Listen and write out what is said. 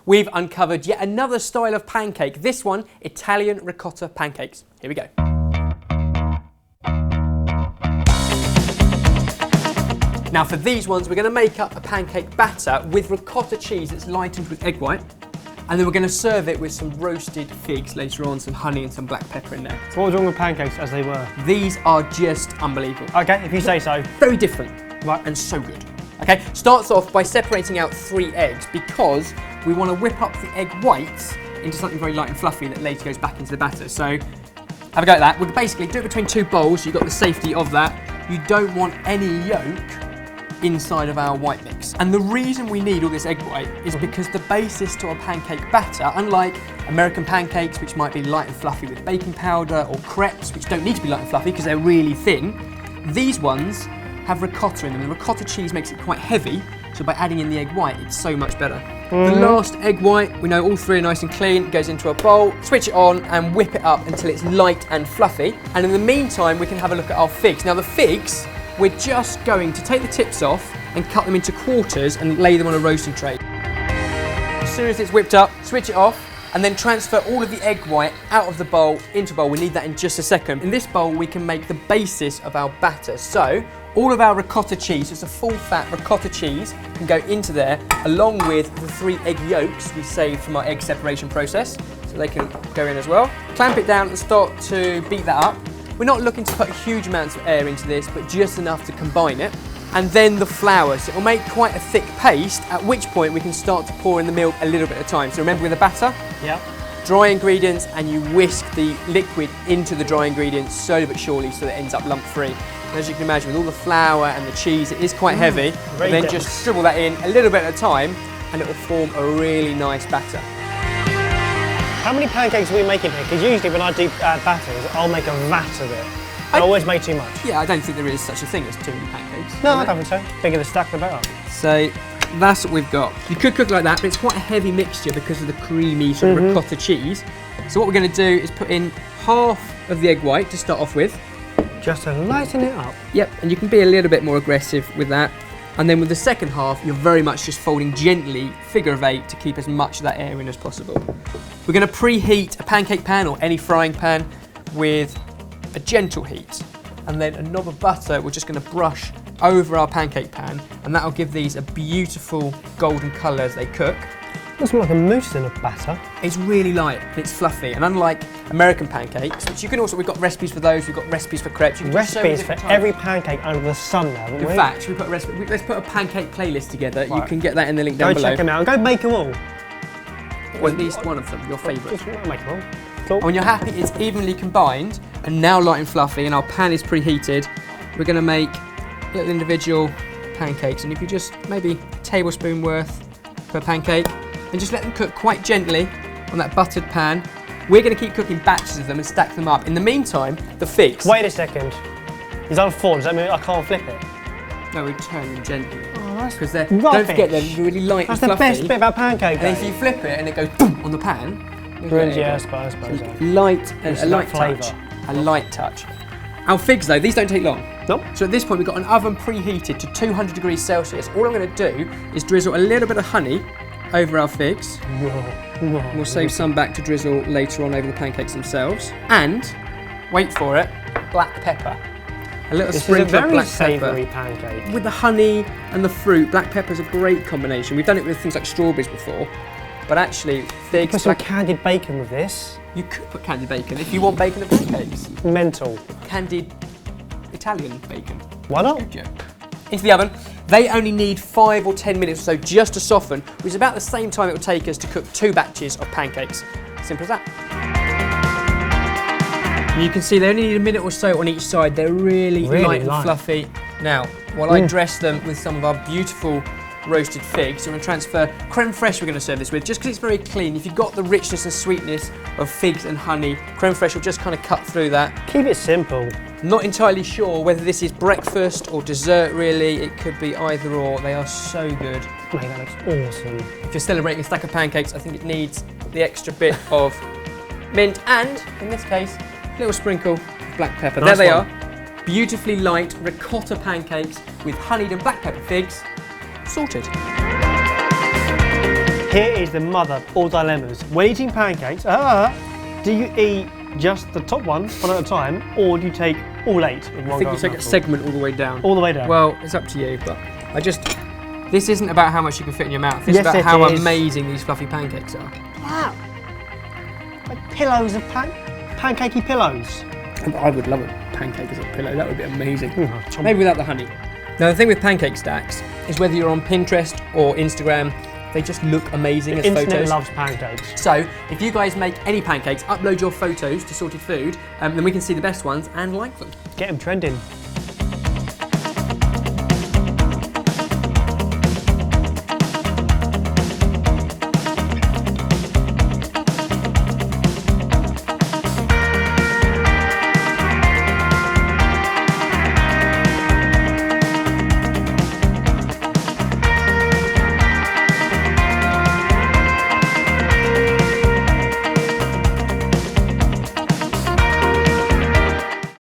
we've uncovered yet another style of pancake. This one, Italian ricotta pancakes. Here we go. Now for these ones, we're going to make up a pancake batter with ricotta cheese that's lightened with egg white. And then we're going to serve it with some roasted figs later on, some honey and some black pepper in there. So what was wrong with pancakes as they were? These are just unbelievable. Okay, if you say so. Very different, right, and so good. Okay, starts off by separating out 3 eggs because we want to whip up the egg whites into something very light and fluffy that later goes back into the batter. So have a go at that. We'll basically do it between 2 bowls, so you've got the safety of that. You don't want any yolk inside of our white mix. And the reason we need all this egg white is because the basis to our pancake batter, unlike American pancakes, which might be light and fluffy with baking powder, or crepes, which don't need to be light and fluffy because they're really thin, these ones have ricotta in them. The ricotta cheese makes it quite heavy, so by adding in the egg white, it's so much better. The last egg white, we know all 3 are nice and clean, goes into a bowl, switch it on and whip it up until it's light and fluffy. And in the meantime, we can have a look at our figs. Now the figs, we're just going to take the tips off and cut them into quarters and lay them on a roasting tray. As soon as it's whipped up, switch it off and then transfer all of the egg white out of the bowl into a bowl. We need that in just a second. In this bowl, we can make the basis of our batter. So all of our ricotta cheese, it's a full fat ricotta cheese, can go into there along with the 3 egg yolks we saved from our egg separation process. So they can go in as well. Clamp it down and start to beat that up. We're not looking to put huge amounts of air into this, but just enough to combine it. And then the flour, so it will make quite a thick paste, at which point we can start to pour in the milk a little bit at a time. So remember with the batter, dry ingredients, and you whisk the liquid into the dry ingredients slowly but surely so that it ends up lump-free. And as you can imagine, with all the flour and the cheese, it is quite heavy. And then just dribble that in a little bit at a time, and it will form a really nice batter. How many pancakes are we making here? Because usually when I do batters, I'll make a vat of it. I always make too much. Yeah, I don't think there is such a thing as too many pancakes. No, I don't think so. Bigger the stack, the better. So that's what we've got. You could cook like that, but it's quite a heavy mixture because of the creamy sort of ricotta cheese. So what we're going to do is put in half of the egg white to start off with. Just to lighten it up. Yep, and you can be a little bit more aggressive with that. And then with the second half, you're very much just folding gently, figure of 8, to keep as much of that air in as possible. We're going to preheat a pancake pan or any frying pan with a gentle heat. And then a knob of butter, we're just going to brush over our pancake pan, and that'll give these a beautiful golden colour as they cook. Looks more like a mousse than a batter. It's really light, and it's fluffy, and unlike American pancakes, which you can also, we've got recipes for those, we've got recipes for crepes. You can recipes for every pancake under the sun now, haven't we? In fact, should we put a recipe, let's put a pancake playlist together. Right. You can get that in the link down below. Go check them out, and go make them all. Or at least one of them, your favourite. Just make them all. Cool. And when you're happy it's evenly combined, and now light and fluffy, and our pan is preheated, we're going to make little individual pancakes, and if you just maybe a tablespoon worth per pancake, and just let them cook quite gently on that buttered pan. We're going to keep cooking batches of them and stack them up. In the meantime, the figs. Wait a second. He's on 4, does that mean I can't flip it? No, we turn them gently. Oh, that's because they're don't forget they're really light and fluffy. That's the best bit about pancake. And if you flip it and it goes boom on the pan, yeah, I suppose. Light and a light touch. A light touch. Our figs though, these don't take long. Nope. So at this point we've got an oven preheated to 200 degrees Celsius. All I'm going to do is drizzle a little bit of honey over our figs. We'll save some back to drizzle later on over the pancakes themselves. And, wait for it, black pepper. A little sprinkle of black savoury pepper. pancake. With the honey and the fruit, black pepper is a great combination. We've done it with things like strawberries before, but actually figs... Put some candied bacon with this. You could put candied bacon if you want bacon and pancakes. Mental. Candied Italian bacon. Why not? Into the oven. They only need 5 or 10 minutes or so just to soften, which is about the same time it will take us to cook 2 batches of pancakes. Simple as that. And you can see they only need a minute or so on each side. They're really light and fluffy. Now, while I dress them with some of our beautiful roasted figs, I'm going to transfer creme fraiche we're going to serve this with, just because it's very clean. If you've got the richness and sweetness of figs and honey, creme fraiche will just kind of cut through that. Keep it simple. Not entirely sure whether this is breakfast or dessert really. It could be either or. They are so good. Mate, that looks awesome. If you're celebrating a stack of pancakes, I think it needs the extra bit of mint and, in this case, a little sprinkle of black pepper. Nice there they are. Beautifully light ricotta pancakes with honeyed and black pepper figs. Sorted. Here is the mother of all dilemmas. When eating pancakes, do you eat just the top one at a time, or do you take all 8 in one I think go? you take a segment all the way down. All the way down. Well, it's up to you, but this isn't about how much you can fit in your mouth. It's Yes, about it how is. amazing these fluffy pancakes are. Wow. Like pillows of pancakey pillows. I would love a pancake as a pillow. That would be amazing. Chomp. Maybe without the honey. Now, the thing with pancake stacks is whether you're on Pinterest or Instagram, they just look amazing as Internet photos. loves pancakes. So, if you guys make any pancakes, upload your photos to Sorted Food, then we can see the best ones and like them. Get them trending.